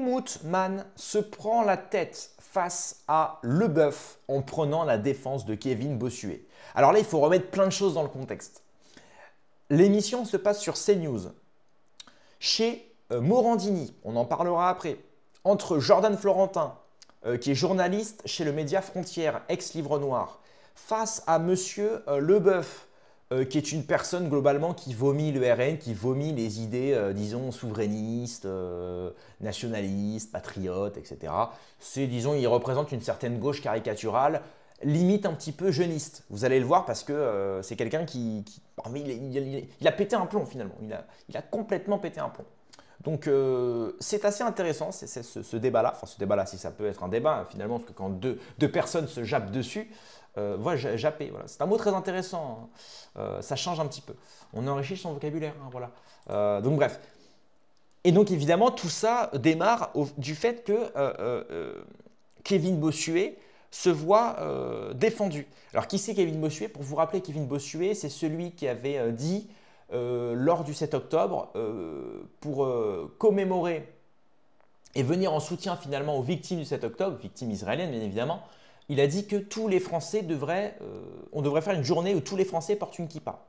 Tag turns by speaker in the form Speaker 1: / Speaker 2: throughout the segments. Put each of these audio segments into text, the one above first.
Speaker 1: Helmut Mann se prend la tête face à Leboeuf en prenant la défense de Kevin Bossuet. Alors là, il faut remettre plein de choses dans le contexte. L'émission se passe sur CNews, chez Morandini, on en parlera après, entre Jordan Florentin, qui est journaliste chez le média Frontières, ex-Livre Noir, face à monsieur Leboeuf, qui est une personne globalement qui vomit le RN, qui vomit les idées, disons, souverainistes, nationalistes, patriotes, etc. C'est, disons, il représente une certaine gauche caricaturale, limite un petit peu jeuniste. Vous allez le voir parce que c'est quelqu'un qui il a pété un plomb finalement. Il a complètement pété un plomb. Donc c'est assez intéressant ce débat-là. Enfin, ce débat-là, si ça peut être un débat finalement, parce que quand deux personnes se jappent dessus, voilà, japper, voilà. C'est un mot très intéressant. Hein. Ça change un petit peu. On enrichit son vocabulaire. Hein, voilà. Donc bref. Et donc évidemment, tout ça démarre du fait que Kevin Bossuet se voit défendu. Alors qui c'est Kevin Bossuet? Pour vous rappeler, Kevin Bossuet, c'est celui qui avait dit lors du 7 octobre pour commémorer et venir en soutien finalement aux victimes du 7 octobre, victimes israéliennes bien évidemment, il a dit que tous les Français on devrait faire une journée où tous les Français portent une kippa.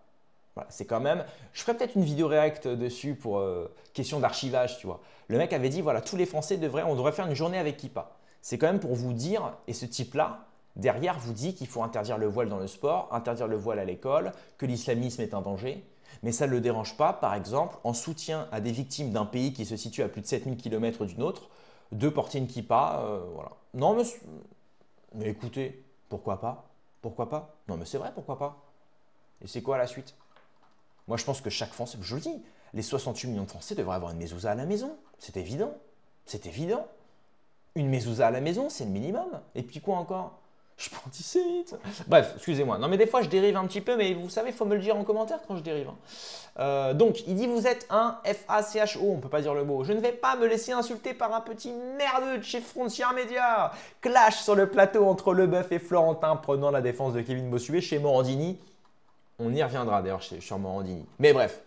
Speaker 1: Voilà, c'est quand même, je ferai peut-être une vidéo réact dessus pour question d'archivage, tu vois. Le mec avait dit, voilà, tous les Français on devrait faire une journée avec kippa. C'est quand même pour vous dire, et ce type-là, derrière vous dit qu'il faut interdire le voile dans le sport, interdire le voile à l'école, que l'islamisme est un danger. Mais ça ne le dérange pas, par exemple, en soutien à des victimes d'un pays qui se situe à plus de 7000 km d'une autre, de porter une kippa. Voilà. Non, mais écoutez, pourquoi pas? Pourquoi pas? Non, mais c'est vrai, pourquoi pas? Et c'est quoi la suite? Moi, je pense que chaque Français, je le dis, les 68 millions de Français devraient avoir une mezouza à la maison. C'est évident. C'est évident. Une mezouza à la maison, c'est le minimum. Et puis quoi encore? Je suis pas antisémite. Bref, excusez-moi. Non, mais des fois, je dérive un petit peu, mais vous savez, il faut me le dire en commentaire quand je dérive. Donc, il dit, vous êtes un FACHO, on ne peut pas dire le mot. Je ne vais pas me laisser insulter par un petit merdeux de chez Frontières Média. Clash sur le plateau entre Leboeuf et Florentin prenant la défense de Kevin Bossuet chez Morandini. On y reviendra d'ailleurs sur Morandini. Mais bref.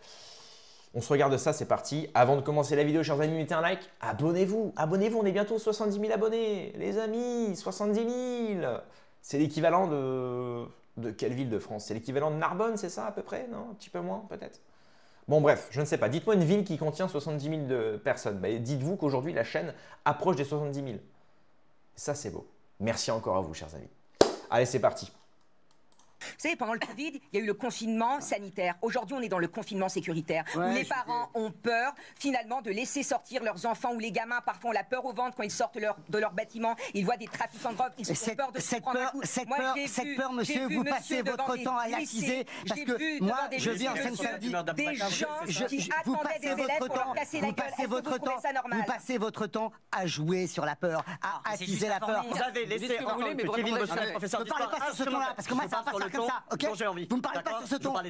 Speaker 1: On se regarde ça, c'est parti. Avant de commencer la vidéo, chers amis, mettez un like. Abonnez-vous, abonnez-vous, on est bientôt 70 000 abonnés. Les amis, 70 000. C'est l'équivalent de quelle ville de France? C'est l'équivalent de Narbonne, c'est ça à peu près? Non, un petit peu moins peut-être? Bon bref, je ne sais pas. Dites-moi une ville qui contient 70 000 de personnes. Bah, dites-vous qu'aujourd'hui, la chaîne approche des 70 000. Ça, c'est beau. Merci encore à vous, chers amis. Allez, c'est parti.
Speaker 2: Vous savez, pendant le Covid, il y a eu le confinement sanitaire. Aujourd'hui, on est dans le confinement sécuritaire. Où les parents ont peur, finalement, de laisser sortir leurs enfants, ou les gamins, parfois, ont la peur au ventre quand ils sortent de leur bâtiment. Ils voient des trafiquants de drogue, ils ont peur de se prendre un coup.
Speaker 3: Cette peur, monsieur, vous passez votre temps à l'accuser. Parce que moi, je vis en Seine-Saint-Denis.
Speaker 2: Des gens qui attendaient des élèves pour leur casser la gueule. Est-ce que vous trouvez ça normal?
Speaker 3: Vous passez votre temps à jouer sur la peur, à attiser la peur.
Speaker 4: Vous avez laissé entendre que Kevin Bossuet, professeur d'histoire,
Speaker 3: ne parlez pas sur ce ton-là, parce que moi, ça va pas faire comme ça, ok? Vous me parlez pas sur ce ton. Moi,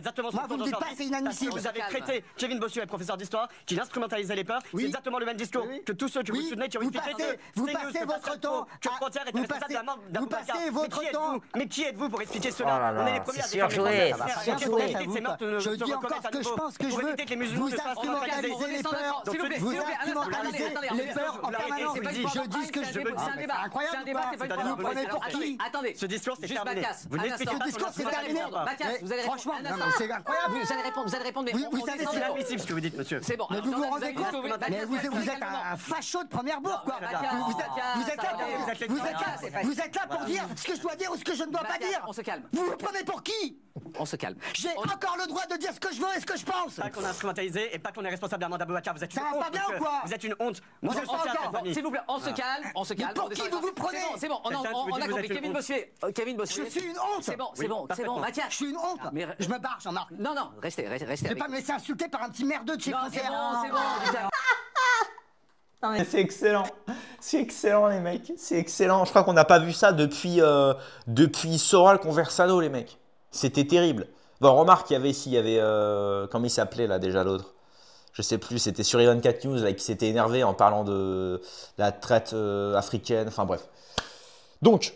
Speaker 3: vous me dites pas, c'est inadmissible.
Speaker 4: Vous avez traité Kevin Bossuet, professeur d'histoire, qu'il instrumentalisait les peurs. C'est exactement le même discours que tous ceux que vous soutenez qui ont expliqué que
Speaker 3: vous passez votre temps.
Speaker 4: Que Frontières était responsable de la mort d'un Boubacar.
Speaker 3: votre temps.
Speaker 4: Mais qui êtes-vous pour expliquer cela? On est les premiers à
Speaker 1: surjoué.
Speaker 3: Je dis encore ce que je pense que je veux. Vous instrumentalisez les peurs. Vous instrumentalisez les peurs en permanence. Je dis ce que je veux.
Speaker 5: C'est un débat.
Speaker 3: Incroyable. Vous me prenez pour qui?
Speaker 5: Attendez.
Speaker 4: Ce discours, c'est terminé.
Speaker 5: Vous
Speaker 3: l'expliquez pas. Ce discours, c'est terminé.
Speaker 5: Vous allez
Speaker 3: franchement, c'est incroyable.
Speaker 5: Vous allez répondre, mais
Speaker 3: vous savez,
Speaker 4: c'est inadmissible ce que vous dites, monsieur.
Speaker 5: C'est bon.
Speaker 3: Mais vous vous rendez compte? Mais vous êtes un facho de première bourre, quoi. Vous êtes là pour dire ce que je dois dire ou ce que je ne dois pas dire.
Speaker 5: On se calme.
Speaker 3: Vous vous prenez pour qui?
Speaker 5: On se calme.
Speaker 3: J'ai encore le droit de dire ce que je veux et ce que je pense.
Speaker 4: Pas qu'on a instrumentalisé et pas qu'on est responsable de la mort d'Aboubacar. Vous êtes une
Speaker 3: honte. Ça va pas bien ou quoi?
Speaker 4: Vous êtes une honte.
Speaker 5: S'il vous plaît, on se calme. On se calme.
Speaker 3: Pour qui vous vous prenez?
Speaker 5: C'est bon, on a compris. Kevin Bossuet.
Speaker 3: Je suis une honte.
Speaker 5: C'est bon. Mathias.
Speaker 3: Je suis une honte. Je me barre, Jean-Marc.
Speaker 5: Non, restez.
Speaker 3: Je vais pas me laisser insulter par un petit merdeux de chez Frontières.
Speaker 5: C'est bon.
Speaker 1: C'est excellent. C'est excellent, les mecs. C'est excellent. Je crois qu'on n'a pas vu ça depuis Soral Conversano, les mecs. C'était terrible. Bon, remarque, il y avait comment il s'appelait là déjà l'autre? Je sais plus, c'était sur i24 News là, qui s'était énervé en parlant de la traite africaine. Enfin bref. Donc,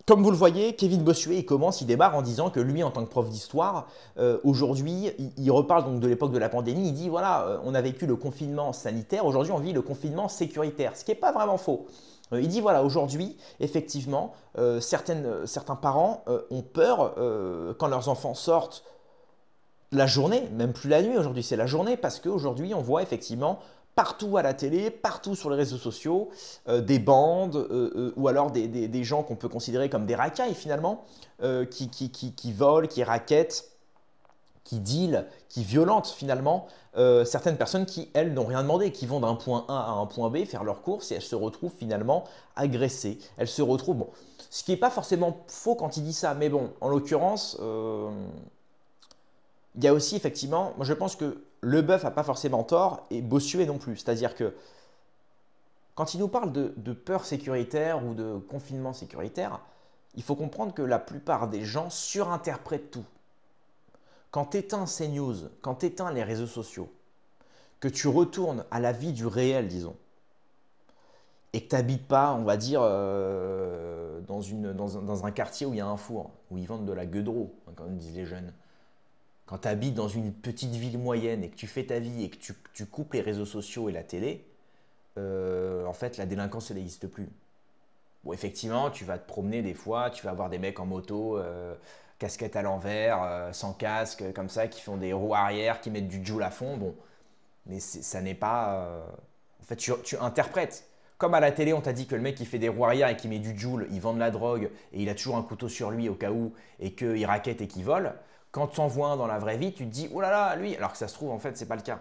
Speaker 1: comme vous le voyez, Kevin Bossuet, il démarre en disant que lui, en tant que prof d'histoire, aujourd'hui, il reparle donc de l'époque de la pandémie, il dit voilà, on a vécu le confinement sanitaire, aujourd'hui on vit le confinement sécuritaire, ce qui n'est pas vraiment faux. Il dit voilà, aujourd'hui, effectivement, certains parents ont peur quand leurs enfants sortent la journée, même plus la nuit, aujourd'hui c'est la journée, parce qu'aujourd'hui on voit effectivement partout à la télé, partout sur les réseaux sociaux, des bandes ou alors des gens qu'on peut considérer comme des racailles finalement, qui volent, qui rackettent, qui dealent, qui violentent finalement certaines personnes qui, elles, n'ont rien demandé, qui vont d'un point A à un point B faire leurs courses et elles se retrouvent finalement agressées. Elles se retrouvent, bon, ce qui n'est pas forcément faux quand il dit ça, mais bon, en l'occurrence, il y a aussi effectivement, moi je pense que Leboeuf n'a pas forcément tort et Bossuet non plus. C'est-à-dire que quand il nous parle de peur sécuritaire ou de confinement sécuritaire, il faut comprendre que la plupart des gens surinterprètent tout. Quand tu éteins CNews, quand tu éteins les réseaux sociaux, que tu retournes à la vie du réel, disons, et que tu n'habites pas, on va dire, dans un quartier où il y a un four, où ils vendent de la gueudreau, comme disent les jeunes. Quand tu habites dans une petite ville moyenne et que tu fais ta vie et que tu coupes les réseaux sociaux et la télé, en fait, la délinquance, elle n'existe plus. Bon, effectivement, tu vas te promener des fois, tu vas voir des mecs en moto, casquette à l'envers, sans casque, comme ça, qui font des roues arrière, qui mettent du joule à fond. Bon, mais ça n'est pas... En fait, tu interprètes. Comme à la télé, on t'a dit que le mec qui fait des roues arrière et qui met du joule, il vend de la drogue et il a toujours un couteau sur lui au cas où et qu'il rackette et qu'il vole. Quand tu en vois un dans la vraie vie, tu te dis « Oh là là, lui !» Alors que ça se trouve, en fait, ce n'est pas le cas.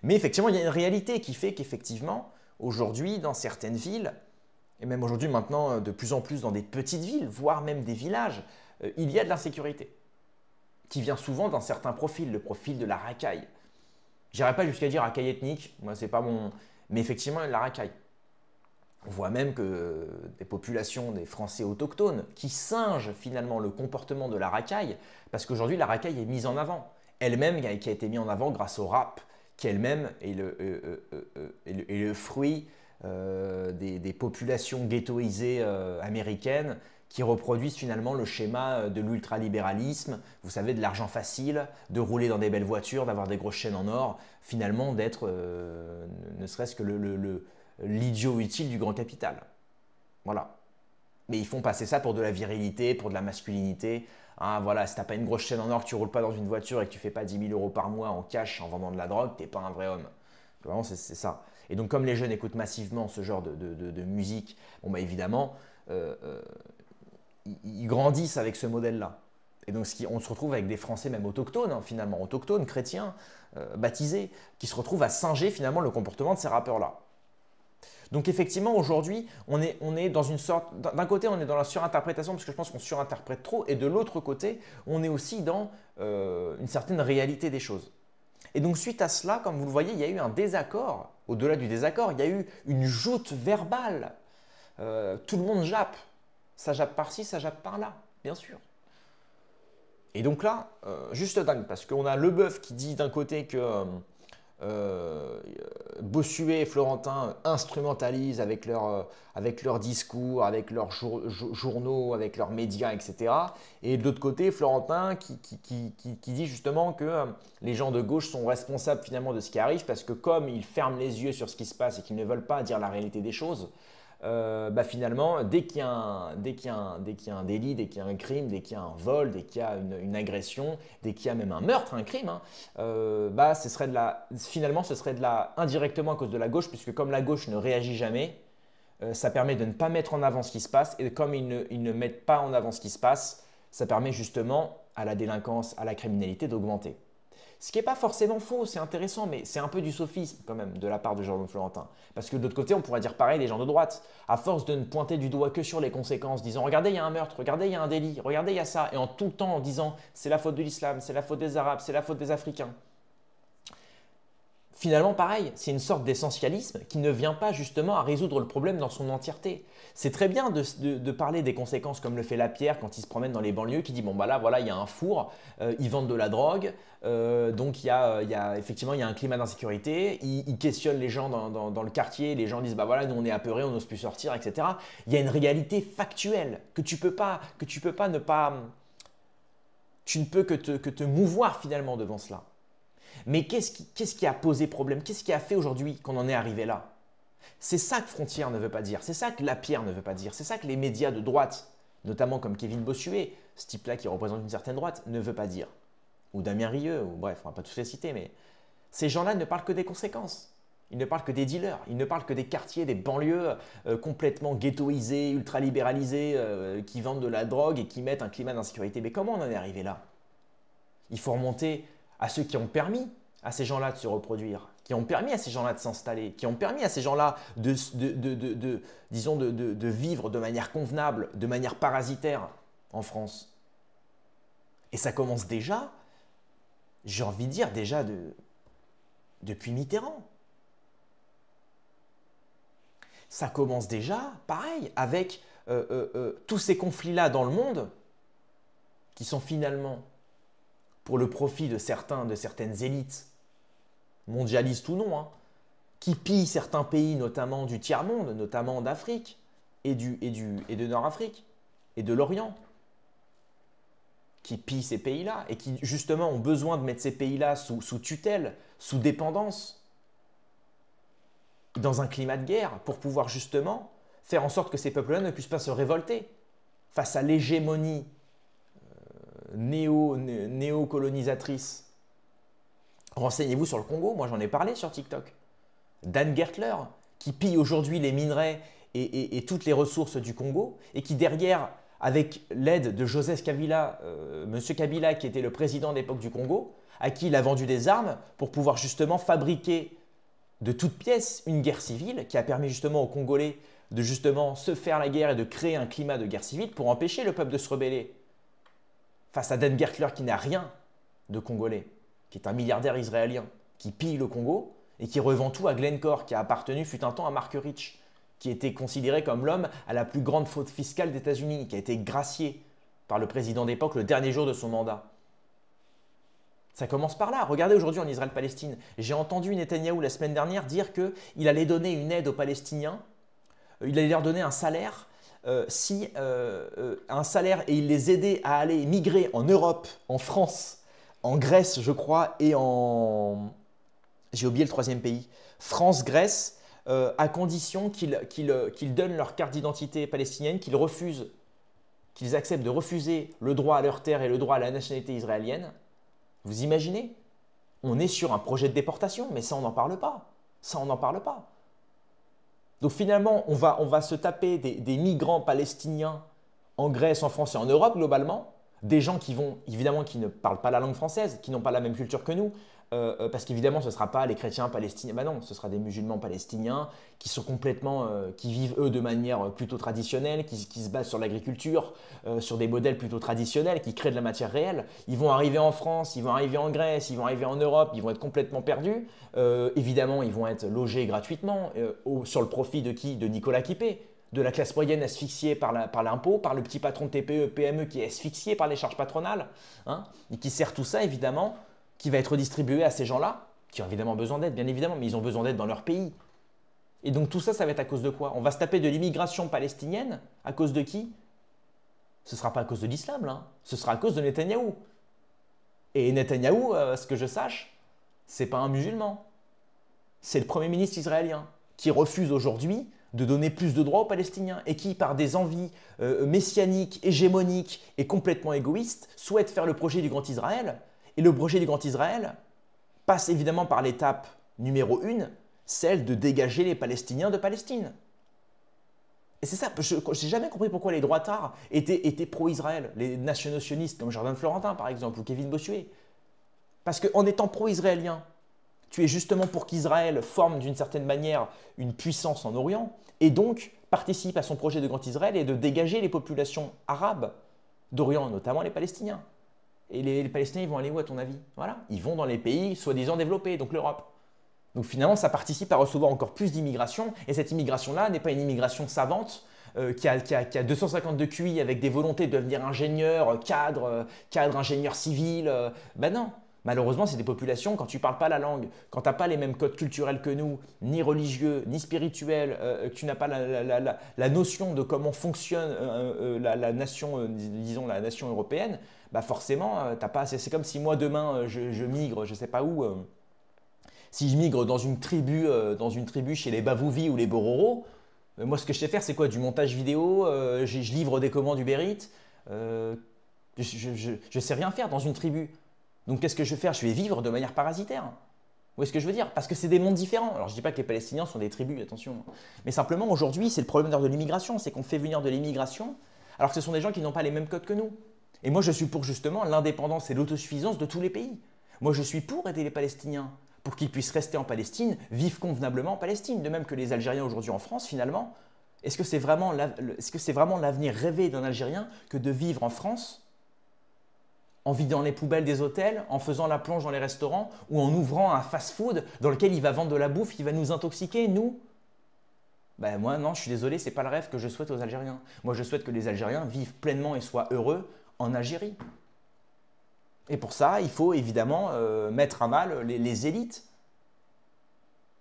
Speaker 1: Mais effectivement, il y a une réalité qui fait qu'effectivement, aujourd'hui, dans certaines villes, et même aujourd'hui maintenant de plus en plus dans des petites villes, voire même des villages, il y a de l'insécurité qui vient souvent d'un certain profil, le profil de la racaille. Je n'irai pas jusqu'à dire racaille ethnique, moi c'est pas mon... Mais effectivement, il y a de la racaille. On voit même que des populations, des Français autochtones, qui singent finalement le comportement de la racaille, parce qu'aujourd'hui la racaille est mise en avant. Elle-même qui a été mise en avant grâce au rap, qui elle-même est le fruit des populations ghettoisées américaines qui reproduisent finalement le schéma de l'ultralibéralisme, vous savez, de l'argent facile, de rouler dans des belles voitures, d'avoir des grosses chaînes en or, finalement d'être ne serait-ce que l'idiot utile du grand capital. Voilà. Mais ils font passer ça pour de la virilité, pour de la masculinité. Hein, voilà, si tu n'as pas une grosse chaîne en or, que tu ne roules pas dans une voiture et que tu ne fais pas 10 000 € par mois en cash en vendant de la drogue, tu n'es pas un vrai homme. Vraiment, c'est ça. Et donc, comme les jeunes écoutent massivement ce genre de musique, bon, bah, évidemment, ils grandissent avec ce modèle-là. Et donc, on se retrouve avec des Français même autochtones, hein, finalement, autochtones, chrétiens, baptisés, qui se retrouvent à singer finalement le comportement de ces rappeurs-là. Donc effectivement, aujourd'hui, on est dans une sorte… D'un côté, on est dans la surinterprétation parce que je pense qu'on surinterprète trop. Et de l'autre côté, on est aussi dans une certaine réalité des choses. Et donc suite à cela, comme vous le voyez, il y a eu un désaccord. Au-delà du désaccord, il y a eu une joute verbale. Tout le monde jappe. Ça jappe par-ci, ça jappe par-là, bien sûr. Et donc là, juste dingue, parce qu'on a Leboeuf qui dit d'un côté que… Bossuet et Florentin instrumentalisent avec leurs discours, avec leurs journaux, avec leurs médias, etc. Et de l'autre côté, Florentin qui dit justement que les gens de gauche sont responsables finalement de ce qui arrive parce que comme ils ferment les yeux sur ce qui se passe et qu'ils ne veulent pas dire la réalité des choses, bah finalement, dès qu'il y a un délit, dès qu'il y a un crime, dès qu'il y a un vol, dès qu'il y a une agression, dès qu'il y a même un meurtre, un crime, hein, bah finalement ce serait indirectement à cause de la gauche, puisque comme la gauche ne réagit jamais, ça permet de ne pas mettre en avant ce qui se passe, et comme ils ne mettent pas en avant ce qui se passe, ça permet justement à la délinquance, à la criminalité d'augmenter. Ce qui n'est pas forcément faux, c'est intéressant, mais c'est un peu du sophisme quand même de la part de Jean-Claude Florentin. Parce que de l'autre côté, on pourrait dire pareil des gens de droite. À force de ne pointer du doigt que sur les conséquences, disant « Regardez, il y a un meurtre, regardez, il y a un délit, regardez, il y a ça », et en tout le temps en disant « C'est la faute de l'islam, c'est la faute des Arabes, c'est la faute des Africains ». finalement, pareil, c'est une sorte d'essentialisme qui ne vient pas justement à résoudre le problème dans son entièreté. C'est très bien de parler des conséquences comme le fait Lapierre quand il se promène dans les banlieues, qui dit bon bah là voilà il y a un four, ils vendent de la drogue, donc effectivement il y a un climat d'insécurité, ils questionnent les gens dans le quartier, les gens disent bah voilà nous on est apeurés, on n'ose plus sortir, etc. Il y a une réalité factuelle que tu peux pas ne pas, tu ne peux que te mouvoir finalement devant cela. Mais qu'est-ce qui a posé problème? Qu'est-ce qui a fait aujourd'hui qu'on en est arrivé là? C'est ça que Frontières ne veut pas dire, c'est ça que Lapierre ne veut pas dire, c'est ça que les médias de droite, notamment comme Kevin Bossuet, ce type-là qui représente une certaine droite, ne veut pas dire. Ou Damien Rieu, ou bref, on ne va pas tous les citer, mais ces gens-là ne parlent que des conséquences. Ils ne parlent que des dealers, ils ne parlent que des quartiers, des banlieues complètement ghettoisés, ultra-libéralisés, qui vendent de la drogue et qui mettent un climat d'insécurité. Mais comment on en est arrivé là? Il faut remonter à ceux qui ont permis à ces gens-là de se reproduire, qui ont permis à ces gens-là de s'installer, qui ont permis à ces gens-là de vivre de manière convenable, de manière parasitaire en France. Et ça commence déjà, j'ai envie de dire déjà depuis Mitterrand. Ça commence déjà, pareil, avec tous ces conflits-là dans le monde qui sont finalement pour le profit de certaines élites, mondialistes ou non, hein, qui pillent certains pays, notamment du tiers-monde, notamment d'Afrique et de Nord-Afrique et de l'Orient, qui pillent ces pays-là et qui justement ont besoin de mettre ces pays-là sous tutelle, sous dépendance, dans un climat de guerre, pour pouvoir justement faire en sorte que ces peuples-là ne puissent pas se révolter face à l'hégémonie néocolonisatrice. Renseignez-vous sur le Congo, moi j'en ai parlé sur TikTok. Dan Gertler, qui pille aujourd'hui les minerais et toutes les ressources du Congo, et qui derrière, avec l'aide de Joseph Kabila, Monsieur Kabila qui était le président d'époque du Congo, à qui il a vendu des armes pour pouvoir justement fabriquer de toutes pièces une guerre civile qui a permis justement aux Congolais de justement se faire la guerre et de créer un climat de guerre civile pour empêcher le peuple de se rebeller face à Dan Gertler qui n'a rien de congolais, qui est un milliardaire israélien, qui pille le Congo et qui revend tout à Glencore, qui a appartenu fut un temps à Mark Rich, qui était considéré comme l'homme à la plus grande faute fiscale des États-Unis, qui a été gracié par le président d'époque le dernier jour de son mandat. Ça commence par là. Regardez aujourd'hui en Israël-Palestine. J'ai entendu Netanyahou la semaine dernière dire qu'il allait donner une aide aux Palestiniens, il allait leur donner un salaire, un salaire et il les aidait à aller migrer en Europe, en France, en Grèce je crois, et en... j'ai oublié le troisième pays. France, Grèce, à condition qu'ils donnent leur carte d'identité palestinienne, qu'ils acceptent de refuser le droit à leur terre et le droit à la nationalité israélienne. Vous imaginez? On est sur un projet de déportation, mais ça on n'en parle pas. Ça on n'en parle pas. Donc finalement, on va se taper des migrants palestiniens en Grèce, en France et en Europe globalement, des gens qui ne parlent pas la langue française, qui n'ont pas la même culture que nous, parce qu'évidemment ce ne sera pas les chrétiens palestiniens, bah non, ce sera des musulmans palestiniens qui sont complètement, qui vivent eux de manière plutôt traditionnelle, qui se basent sur l'agriculture, sur des modèles plutôt traditionnels, qui créent de la matière réelle. Ils vont arriver en France, ils vont arriver en Grèce, ils vont arriver en Europe, ils vont être complètement perdus. Évidemment, ils vont être logés gratuitement, sur le profit de qui? De Nicolas Quipé, de la classe moyenne asphyxiée par l'impôt, par le petit patron de TPE, PME qui est asphyxié par les charges patronales, hein, et qui sert tout ça évidemment, qui va être distribué à ces gens-là, qui ont évidemment besoin d'aide, bien évidemment, mais ils ont besoin d'aide dans leur pays. Et donc tout ça, ça va être à cause de quoi? On va se taper de l'immigration palestinienne, à cause de qui? Ce ne sera pas à cause de l'islam, là, ce sera à cause de Netanyahou. Et Netanyahou, à ce que je sache, ce n'est pas un musulman. C'est le Premier ministre israélien qui refuse aujourd'hui de donner plus de droits aux Palestiniens et qui, par des envies messianiques, hégémoniques et complètement égoïstes, souhaite faire le projet du Grand Israël. Et le projet du Grand Israël passe évidemment par l'étape numéro 1, celle de dégager les Palestiniens de Palestine. Et c'est ça, je n'ai jamais compris pourquoi les droitards étaient pro-Israël, les nationaux sionistes comme Jordan Florentin par exemple ou Kevin Bossuet. Parce qu'en étant pro-israélien, tu es justement pour qu'Israël forme d'une certaine manière une puissance en Orient et donc participe à son projet de Grand Israël et de dégager les populations arabes d'Orient, notamment les Palestiniens. Et les Palestiniens, ils vont aller où à ton avis? Voilà, ils vont dans les pays soi-disant développés, donc l'Europe. Donc finalement, ça participe à recevoir encore plus d'immigration. Et cette immigration-là n'est pas une immigration savante qui a 250 de QI avec des volontés de devenir ingénieur, cadre, ingénieur civil. Ben non. Malheureusement, c'est des populations, quand tu ne parles pas la langue, quand tu n'as pas les mêmes codes culturels que nous, ni religieux, ni spirituels, que tu n'as pas la notion de comment fonctionne la nation, disons la nation européenne, bah forcément, t'as pas. C'est comme si moi demain, je migre, je ne sais pas où, si je migre dans une tribu chez les Bavouvi ou les Bororo, moi ce que je sais faire, c'est quoi? Du montage vidéo, je livre des commandes Uber Eats, je ne sais rien faire dans une tribu. Donc qu'est-ce que je vais faire? Je vais vivre de manière parasitaire. Vous voyez ce que je veux dire? Parce que c'est des mondes différents. Alors je ne dis pas que les Palestiniens sont des tribus, attention. Mais simplement aujourd'hui, c'est le problème de l'immigration. C'est qu'on fait venir de l'immigration alors que ce sont des gens qui n'ont pas les mêmes codes que nous. Et moi je suis pour justement l'indépendance et l'autosuffisance de tous les pays. Moi je suis pour aider les Palestiniens, pour qu'ils puissent rester en Palestine, vivre convenablement en Palestine. De même que les Algériens aujourd'hui en France finalement. Est-ce que c'est vraiment l'avenir rêvé d'un Algérien que de vivre en France en vidant les poubelles des hôtels, en faisant la plonge dans les restaurants ou en ouvrant un fast-food dans lequel il va vendre de la bouffe qui va nous intoxiquer, nous? Ben moi, non, je suis désolé, ce n'est pas le rêve que je souhaite aux Algériens. Moi, je souhaite que les Algériens vivent pleinement et soient heureux en Algérie. Et pour ça, il faut évidemment mettre à mal les élites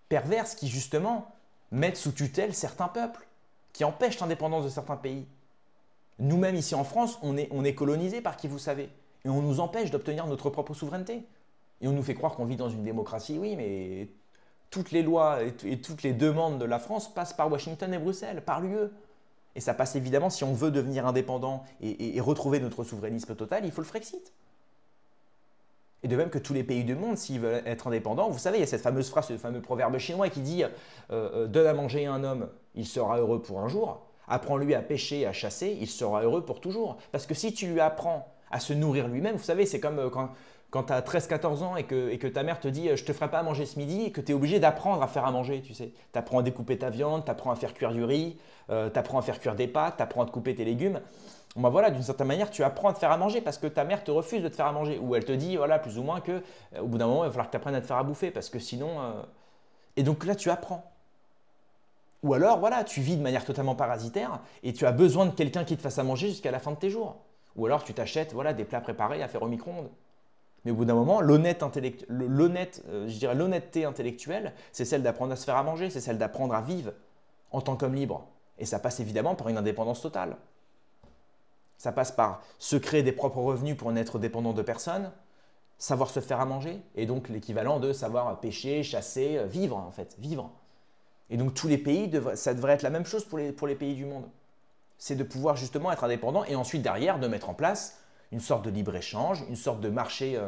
Speaker 1: perverses qui, justement, mettent sous tutelle certains peuples, qui empêchent l'indépendance de certains pays. Nous-mêmes, ici en France, on est colonisés par qui vous savez. Et on nous empêche d'obtenir notre propre souveraineté. Et on nous fait croire qu'on vit dans une démocratie. Oui, mais toutes les lois et toutes les demandes de la France passent par Washington et Bruxelles, par l'UE. Et ça passe évidemment, si on veut devenir indépendant et retrouver notre souverainisme total, il faut le Frexit. Et de même que tous les pays du monde, s'ils veulent être indépendants, vous savez, il y a cette fameuse phrase, ce fameux proverbe chinois qui dit donne à manger à un homme, il sera heureux pour un jour. Apprends-lui à pêcher, à chasser, il sera heureux pour toujours. Parce que si tu lui apprends à se nourrir lui-même. Vous savez, c'est comme quand tu as 13-14 ans et que ta mère te dit « je te ferai pas à manger ce midi » et que tu es obligé d'apprendre à faire à manger, tu sais. Tu apprends à découper ta viande, tu apprends à faire cuire du riz, tu apprends à faire cuire des pâtes, tu apprends à te couper tes légumes. Bon, ben voilà, d'une certaine manière, tu apprends à te faire à manger parce que ta mère te refuse de te faire à manger. Ou elle te dit, voilà, plus ou moins que au bout d'un moment, il va falloir que tu apprennes à te faire à bouffer parce que sinon… Et donc là, tu apprends. Ou alors, voilà, tu vis de manière totalement parasitaire et tu as besoin de quelqu'un qui te fasse à manger jusqu'à la fin de tes jours. Ou alors tu t'achètes voilà, des plats préparés à faire au micro-ondes. Mais au bout d'un moment, l'honnêteté intellectuelle, c'est celle d'apprendre à se faire à manger, c'est celle d'apprendre à vivre en tant qu'homme libre. Et ça passe évidemment par une indépendance totale. Ça passe par se créer des propres revenus pour n'être dépendant de personne, savoir se faire à manger, et donc l'équivalent de savoir pêcher, chasser, vivre en fait, vivre. Et donc tous les pays, ça devrait être la même chose pour les pays du monde. C'est de pouvoir justement être indépendant et ensuite derrière de mettre en place une sorte de libre-échange, une sorte de marché,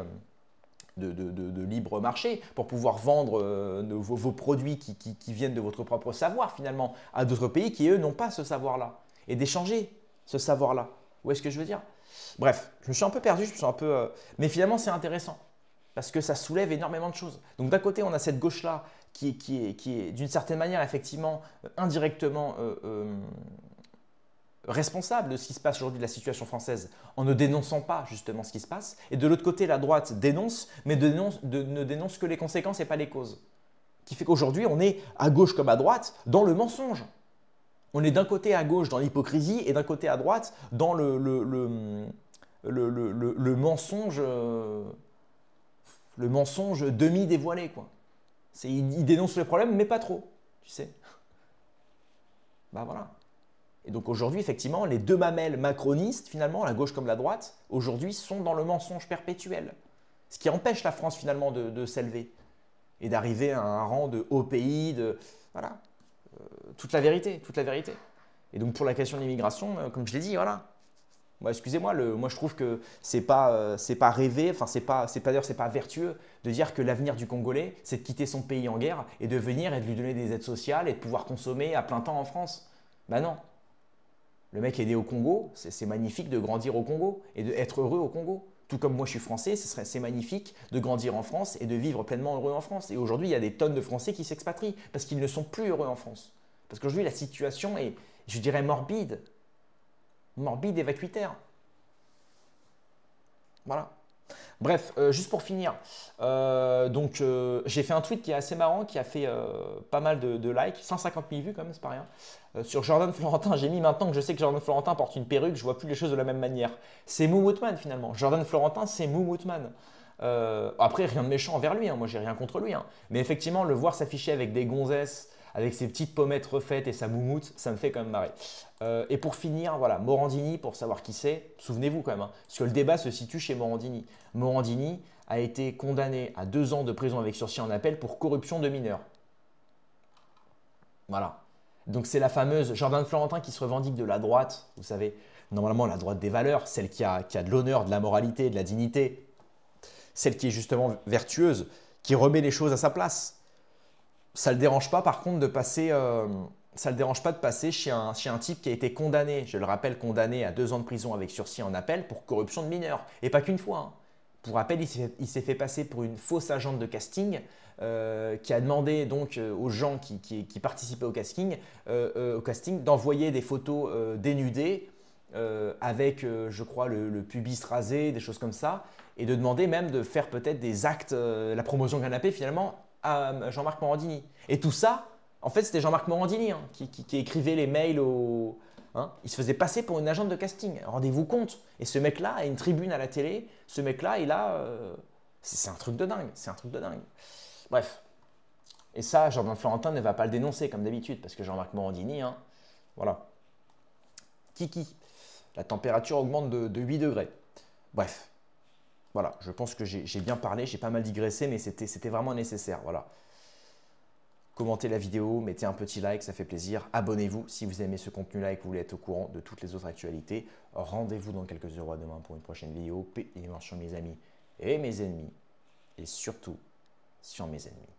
Speaker 1: de libre marché pour pouvoir vendre vos produits qui viennent de votre propre savoir finalement à d'autres pays qui eux n'ont pas ce savoir-là et d'échanger ce savoir-là. Vous voyez ce que je veux dire? Bref, je me suis un peu perdu, mais finalement c'est intéressant parce que ça soulève énormément de choses. Donc d'un côté on a cette gauche-là qui est d'une certaine manière effectivement indirectement responsable de ce qui se passe aujourd'hui de la situation française en ne dénonçant pas justement ce qui se passe. Et de l'autre côté, la droite dénonce, mais ne dénonce que les conséquences et pas les causes. Qui fait qu'aujourd'hui, on est à gauche comme à droite dans le mensonge. On est d'un côté à gauche dans l'hypocrisie et d'un côté à droite dans le mensonge demi-dévoilé, quoi. Il dénonce le problème, mais pas trop, tu sais. Ben voilà. Et donc aujourd'hui, effectivement, les deux mamelles macronistes, finalement, la gauche comme la droite, aujourd'hui sont dans le mensonge perpétuel. Ce qui empêche la France, finalement, de s'élever et d'arriver à un rang de haut pays, voilà, toute la vérité, toute la vérité. Et donc pour la question de l'immigration, comme je l'ai dit, voilà. Moi, excusez-moi, moi je trouve que c'est pas rêvé, enfin c'est pas vertueux de dire que l'avenir du Congolais, c'est de quitter son pays en guerre et de venir et de lui donner des aides sociales et de pouvoir consommer à plein temps en France. Ben non. Le mec est né au Congo, c'est magnifique de grandir au Congo et d'être heureux au Congo. Tout comme moi je suis français, c'est magnifique de grandir en France et de vivre pleinement heureux en France. Et aujourd'hui, il y a des tonnes de Français qui s'expatrient parce qu'ils ne sont plus heureux en France. Parce qu'aujourd'hui, la situation est, je dirais, morbide et vacuitaire. Voilà. Bref, juste pour finir, j'ai fait un tweet qui est assez marrant, qui a fait pas mal de likes, 150 000 vues quand même, c'est pas rien. Sur Jordan Florentin, j'ai mis maintenant que je sais que Jordan Florentin porte une perruque, je vois plus les choses de la même manière. C'est Moumoutman finalement. Jordan Florentin, c'est Moumoutman. Après, rien de méchant envers lui, hein, moi j'ai rien contre lui. Hein. Mais effectivement, le voir s'afficher avec des gonzesses, avec ses petites pommettes refaites et sa moumoute, ça me fait quand même marrer. Et pour finir, voilà, Morandini, pour savoir qui c'est, souvenez-vous quand même, hein, parce que le débat se situe chez Morandini. Morandini a été condamné à 2 ans de prison avec sursis en appel pour corruption de mineurs. Voilà. Donc c'est la fameuse Jordan Florentin qui se revendique de la droite, vous savez, normalement la droite des valeurs, celle qui a de l'honneur, de la moralité, de la dignité, celle qui est justement vertueuse, qui remet les choses à sa place. Ça ne le dérange pas par contre de passer, ça le dérange pas de passer chez un type qui a été condamné, je le rappelle, condamné à 2 ans de prison avec sursis en appel pour corruption de mineurs. Et pas qu'une fois. Hein. Pour rappel, il s'est fait passer pour une fausse agente de casting qui a demandé donc aux gens qui participaient au casting d'envoyer des photos dénudées avec, je crois, le pubis rasé, des choses comme ça, et de demander même de faire peut-être des actes, la promotion canapé finalement, à Jean-Marc Morandini. Et tout ça, en fait, c'était Jean-Marc Morandini hein, qui écrivait les mails au... Hein, il se faisait passer pour une agente de casting. Rendez-vous compte. Et ce mec-là a une tribune à la télé. Ce mec-là, il a... c'est un truc de dingue. C'est un truc de dingue. Bref. Et ça, Jordan Florentin ne va pas le dénoncer comme d'habitude parce que Jean-Marc Morandini, hein, voilà. Kiki. La température augmente de 8 degrés. Bref. Voilà, je pense que j'ai bien parlé, j'ai pas mal digressé, mais c'était vraiment nécessaire. Voilà. Commentez la vidéo, mettez un petit like, ça fait plaisir. Abonnez-vous si vous aimez ce contenu-là et que vous voulez être au courant de toutes les autres actualités. Rendez-vous dans quelques heures à demain pour une prochaine vidéo. Paix et sur mes amis et mes ennemis. Et surtout, sur mes ennemis.